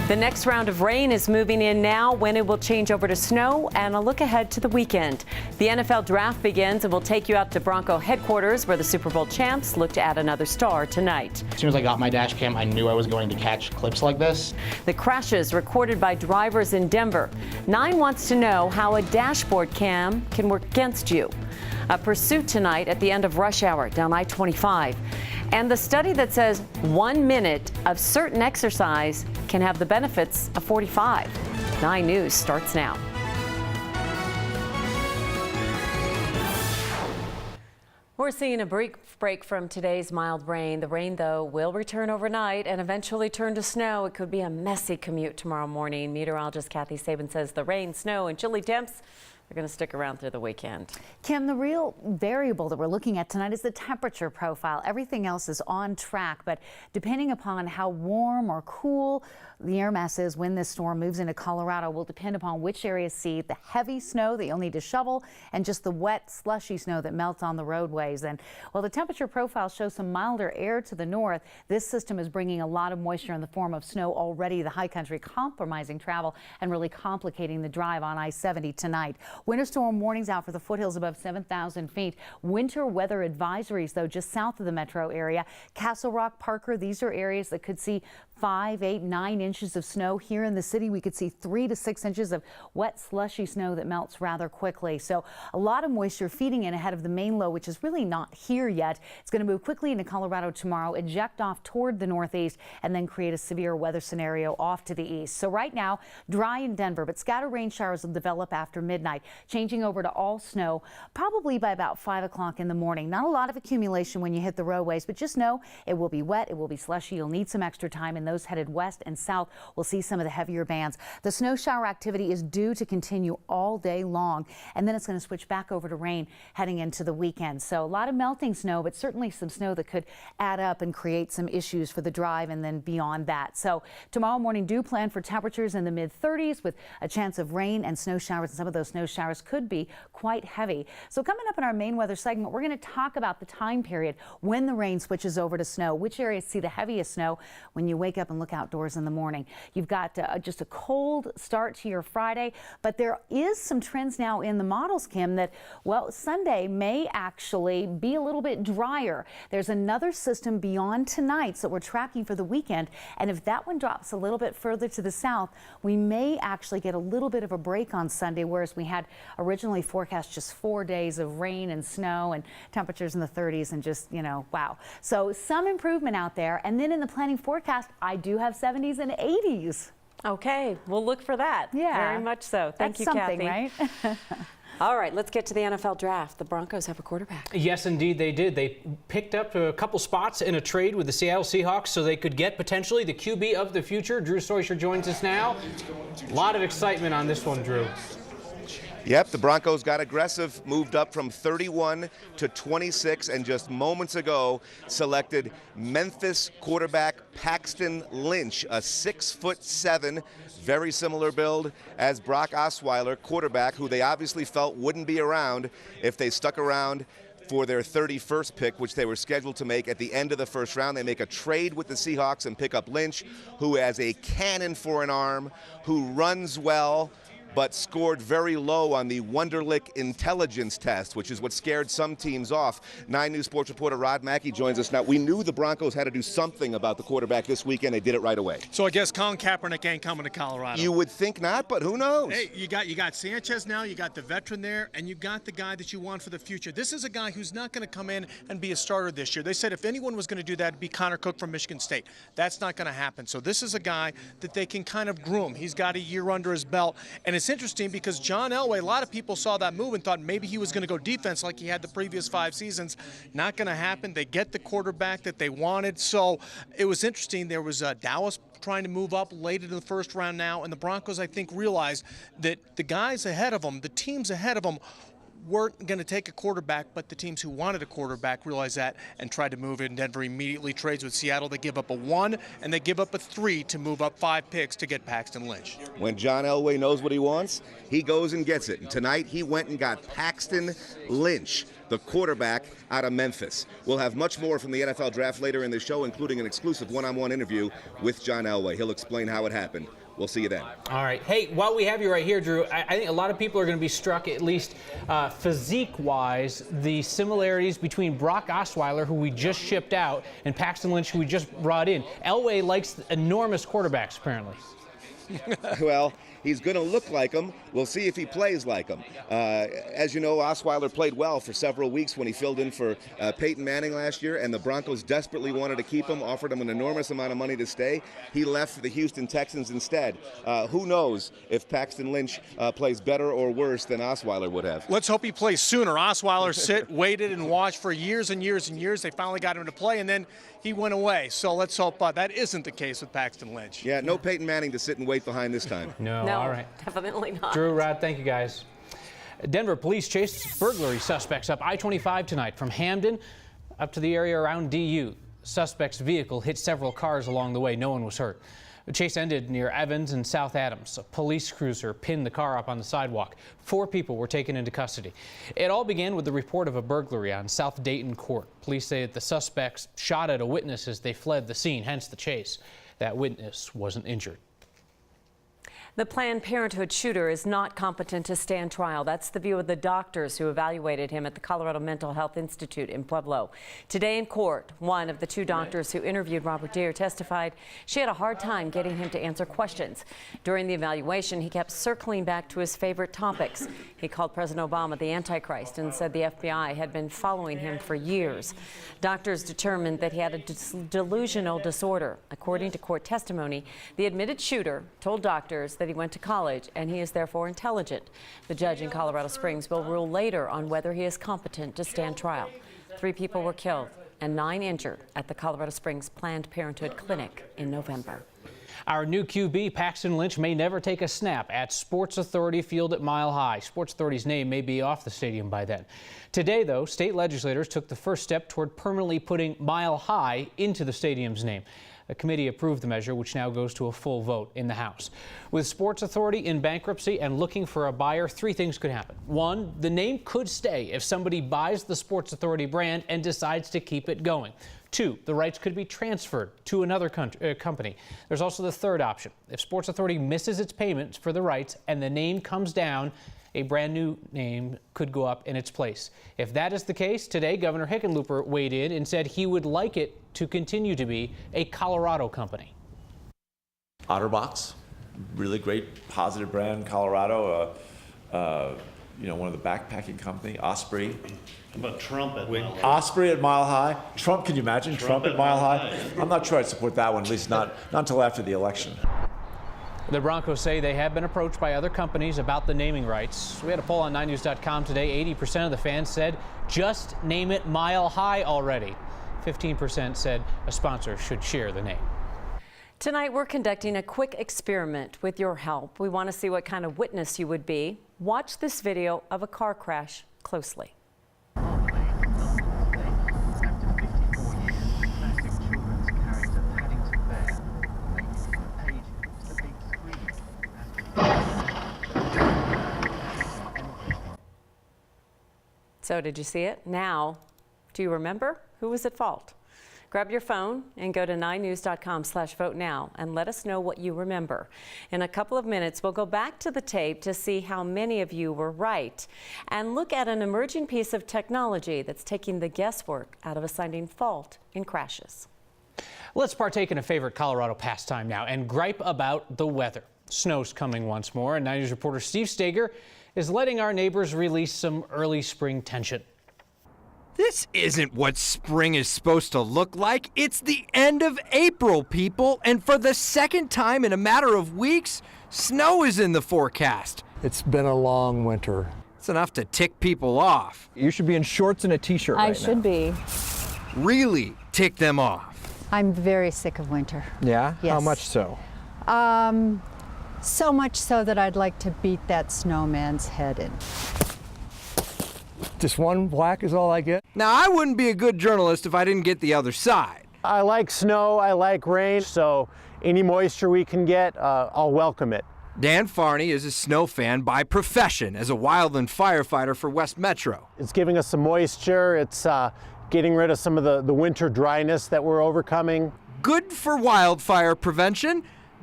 The next round of rain is moving in now, when it will change over to snow, and a look ahead to the weekend. The NFL Draft begins, and we'll take you out to Bronco headquarters, where the Super Bowl champs look to add another star tonight. As soon as I got my dash cam, I knew I was going to catch clips like this. The crashes recorded by drivers in Denver. 9 wants to know how a dashboard cam can work against you. A pursuit tonight at the end of rush hour down I-25. And the study that says 1 minute of certain exercise can have the benefits of 45. 9 News starts now. We're seeing a brief break from today's mild rain. The rain, though, will return overnight and eventually turn to snow. It could be a messy commute tomorrow morning. Meteorologist Kathy Sabin says the rain, snow, and chilly temps are going to stick around through the weekend. Kim, the real variable that we're looking at tonight is the temperature profile. Everything else is on track, but depending upon how warm or cool the air mass is when this storm moves into Colorado will depend upon which areas see the heavy snow that you'll need to shovel and just the wet, slushy snow that melts on the roadways. And while the temperature profile shows some milder air to the north, this system is bringing a lot of moisture in the form of snow already to the high country, compromising travel and really complicating the drive on I-70 tonight. Winter storm warnings out for the foothills above 7,000 feet. Winter weather advisories, though, just south of the metro area. Castle Rock, Parker, these are areas that could see 5, 8, 9 inches of snow. Here in the city, we could see 3 to 6 inches of wet, slushy snow that melts rather quickly. So a lot of moisture feeding in ahead of the main low, which is really not here yet. It's going to move quickly into Colorado tomorrow, eject off toward the northeast, and then create a severe weather scenario off to the east. So right now, dry in Denver, but scattered rain showers will develop after midnight, changing over to all snow probably by about 5 o'clock in the morning. Not a lot of accumulation when you hit the roadways, but just know it will be wet, it will be slushy. You'll need some extra time, and those headed west and south will see some of the heavier bands. The snow shower activity is due to continue all day long, and then it's going to switch back over to rain heading into the weekend. So a lot of melting snow, but certainly some snow that could add up and create some issues for the drive and then beyond that. So tomorrow morning, do plan for temperatures in the mid-30s with a chance of rain and snow showers, and some of those snow showers could be quite heavy. So coming up in our main weather segment, we're going to talk about the time period when the rain switches over to snow, which areas see the heaviest snow when you wake up and look outdoors in the morning. You've got just a cold start to your Friday, but there is some trends now in the models, Kim, that, well, Sunday may actually be a little bit drier. There's another system beyond tonight's that we're tracking for the weekend, and if that one drops a little bit further to the south, we may actually get a little bit of a break on Sunday, whereas we had originally forecast just 4 days of rain and snow and temperatures in the 30s and just, you know, wow. So some improvement out there. And then in the planning forecast, I do have 70s and 80s. Okay, we'll look for that. Yeah. Very much so. Thank you, something, Kathy. Right? All right, let's get to the NFL Draft. The Broncos have a quarterback. Yes, indeed, they did. They picked up a couple spots in a trade with the Seattle Seahawks so they could get potentially the QB of the future. Drew Soicher joins us now. A lot of excitement on this one, Drew. Yep, the Broncos got aggressive, moved up from 31 to 26, and just moments ago selected Memphis quarterback Paxton Lynch, a 6'7", very similar build as Brock Osweiler, quarterback, who they obviously felt wouldn't be around if they stuck around for their 31st pick, which they were scheduled to make at the end of the first round. They make a trade with the Seahawks and pick up Lynch, who has a cannon for an arm, who runs well, but scored very low on the Wonderlic intelligence test, which is what scared some teams off. 9 News sports reporter Rod Mackey joins us now. We knew the Broncos had to do something about the quarterback this weekend. They did it right away. So I guess Colin Kaepernick ain't coming to Colorado. You would think not, but who knows? Hey, you got Sanchez now, you got the veteran there, and you got the guy that you want for the future. This is a guy who's not going to come in and be a starter this year. They said if anyone was going to do that, it'd be Connor Cook from Michigan State. That's not going to happen. So this is a guy that they can kind of groom. He's got a year under his belt, and it's interesting because John Elway, a lot of people saw that move and thought maybe he was going to go defense like he had the previous 5 seasons. Not going to happen. They get the quarterback that they wanted. So it was interesting. There was Dallas trying to move up late in the first round now, and the Broncos, I think, realized that the guys ahead of them, the teams ahead of them, weren't going to take a quarterback, but the teams who wanted a quarterback realized that and tried to move it. And Denver immediately trades with Seattle. They give up a 1 and they give up a 3 to move up 5 picks to get Paxton Lynch. When John Elway knows what he wants, he goes and gets it. And tonight he went and got Paxton Lynch, the quarterback out of Memphis. We'll have much more from the NFL Draft later in the show, including an exclusive one-on-one interview with John Elway. He'll explain how it happened. We'll see you then. All right. Hey, while we have you right here, Drew, I think a lot of people are going to be struck, at least physique-wise, the similarities between Brock Osweiler, who we just shipped out, and Paxton Lynch, who we just brought in. Elway likes enormous quarterbacks, apparently. Well, he's going to look like him. We'll see if he plays like him. As you know, Osweiler played well for several weeks when he filled in for Peyton Manning last year, and the Broncos desperately wanted to keep him, offered him an enormous amount of money to stay. He left for the Houston Texans instead. Who knows if Paxton Lynch plays better or worse than Osweiler would have. Let's hope he plays sooner. Osweiler waited and watched for years and years and years. They finally got him to play, and then he went away. So let's hope that isn't the case with Paxton Lynch. Yeah, no Peyton Manning to sit and wait behind this time. No, all right. Definitely not. Drew, Rod, thank you guys. Denver police chased burglary suspects up I-25 tonight from Hamden up to the area around DU. Suspect's vehicle hit several cars along the way. No one was hurt. The chase ended near Evans and South Adams. A police cruiser pinned the car up on the sidewalk. 4 people were taken into custody. It all began with the report of a burglary on South Dayton Court. Police say that the suspects shot at a witness as they fled the scene, hence the chase. That witness wasn't injured. The Planned Parenthood shooter is not competent to stand trial. That's the view of the doctors who evaluated him at the Colorado Mental Health Institute in Pueblo. Today in court, one of the 2 doctors who interviewed Robert Deere testified she had a hard time getting him to answer questions. During the evaluation, he kept circling back to his favorite topics. He called President Obama the Antichrist and said the FBI had been following him for years. Doctors determined that he had a delusional disorder. According to court testimony, the admitted shooter told doctors that he went to college and he is therefore intelligent. The judge in Colorado Springs will rule later on whether he is competent to stand trial. 3 people were killed and 9 injured at the Colorado Springs Planned Parenthood clinic in November. Our new QB, Paxton Lynch, may never take a snap at Sports Authority Field at Mile High. Sports Authority's name may be off the stadium by then. Today, though, state legislators took the first step toward permanently putting Mile High into the stadium's name. A committee approved the measure, which now goes to a full vote in the House. With Sports Authority in bankruptcy and looking for a buyer, 3 things could happen. 1, the name could stay if somebody buys the Sports Authority brand and decides to keep it going. 2, the rights could be transferred to another company. There's also the third option. If Sports Authority misses its payments for the rights and the name comes down, a brand new name could go up in its place. If that is the case, today Governor Hickenlooper weighed in and said he would like it to continue to be a Colorado company. OtterBox, really great, positive brand, Colorado. One of the backpacking company, Osprey. How about Trump at Mile High? Osprey at Mile High. Trump, can you imagine? Trump at Mile High? I'm not sure I'd support that one, at least not until after the election. The Broncos say they have been approached by other companies about the naming rights. We had a poll on 9news.com today. 80% of the fans said, just name it Mile High already. 15% said a sponsor should share the name. Tonight, we're conducting a quick experiment with your help. We want to see what kind of witness you would be. Watch this video of a car crash closely. So did you see it? Now, do you remember who was at fault? Grab your phone and go to 9news.com/vote now and let us know what you remember. In a couple of minutes, we'll go back to the tape to see how many of you were right and look at an emerging piece of technology that's taking the guesswork out of assigning fault in crashes. Let's partake in a favorite Colorado pastime now and gripe about the weather. Snow's coming once more, and 9 News reporter Steve Stager is letting our neighbors release some early spring tension. This isn't what spring is supposed to look like. It's the end of April, people, and for the second time in a matter of weeks, snow is in the forecast. It's been a long winter. It's enough to tick people off. You should be in shorts and a t-shirt right now. I should be. Really tick them off. I'm very sick of winter. Yeah? Yes. How much so? So much so that I'd like to beat that snowman's head in. Just one black is all I get. Now, I wouldn't be a good journalist if I didn't get the other side. I like snow, I like rain, so any moisture we can get, I'll welcome it. Dan Farney is a snow fan by profession as a wildland firefighter for West Metro. It's giving us some moisture, it's getting rid of some of the winter dryness that we're overcoming. Good for wildfire prevention,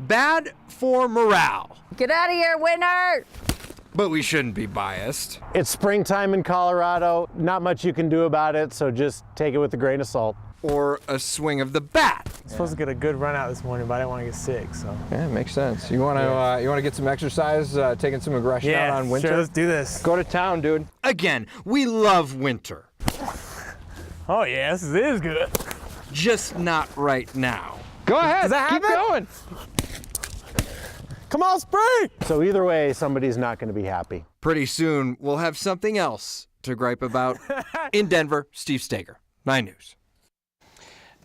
bad for morale. Get out of here, winter! But we shouldn't be biased. It's springtime in Colorado, not much you can do about it, so just take it with a grain of salt. Or a swing of the bat. I was supposed to get a good run out this morning, but I didn't want to get sick, so. Yeah, it makes sense. You want to get some exercise, taking some aggression out on winter? Sure, let's do this. Go to town, dude. Again, we love winter. Oh yeah, this is good. Just not right now. Go ahead. Does that Keep happen? going. Come on, spring! So either way, somebody's not going to be happy. Pretty soon, we'll have something else to gripe about. In Denver, Steve Steger, 9 News.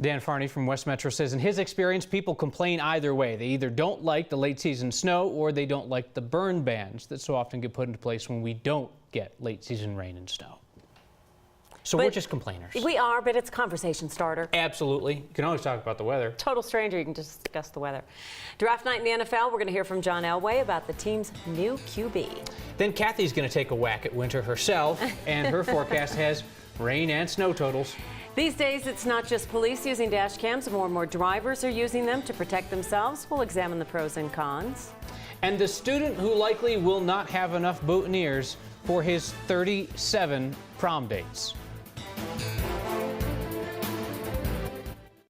Dan Farney from West Metro says in his experience, people complain either way. They either don't like the late season snow or they don't like the burn bans that so often get put into place when we don't get late season rain and snow. So we're just complainers. We are, but it's a conversation starter. Absolutely. You can always talk about the weather. Total stranger, you can just discuss the weather. Draft night in the NFL, we're going to hear from John Elway about the team's new QB. Then Kathy's going to take a whack at winter herself, and her forecast has rain and snow totals. These days, it's not just police using dash cams. More and more drivers are using them to protect themselves. We'll examine the pros and cons. And the student who likely will not have enough boutonnieres for his 37 prom dates.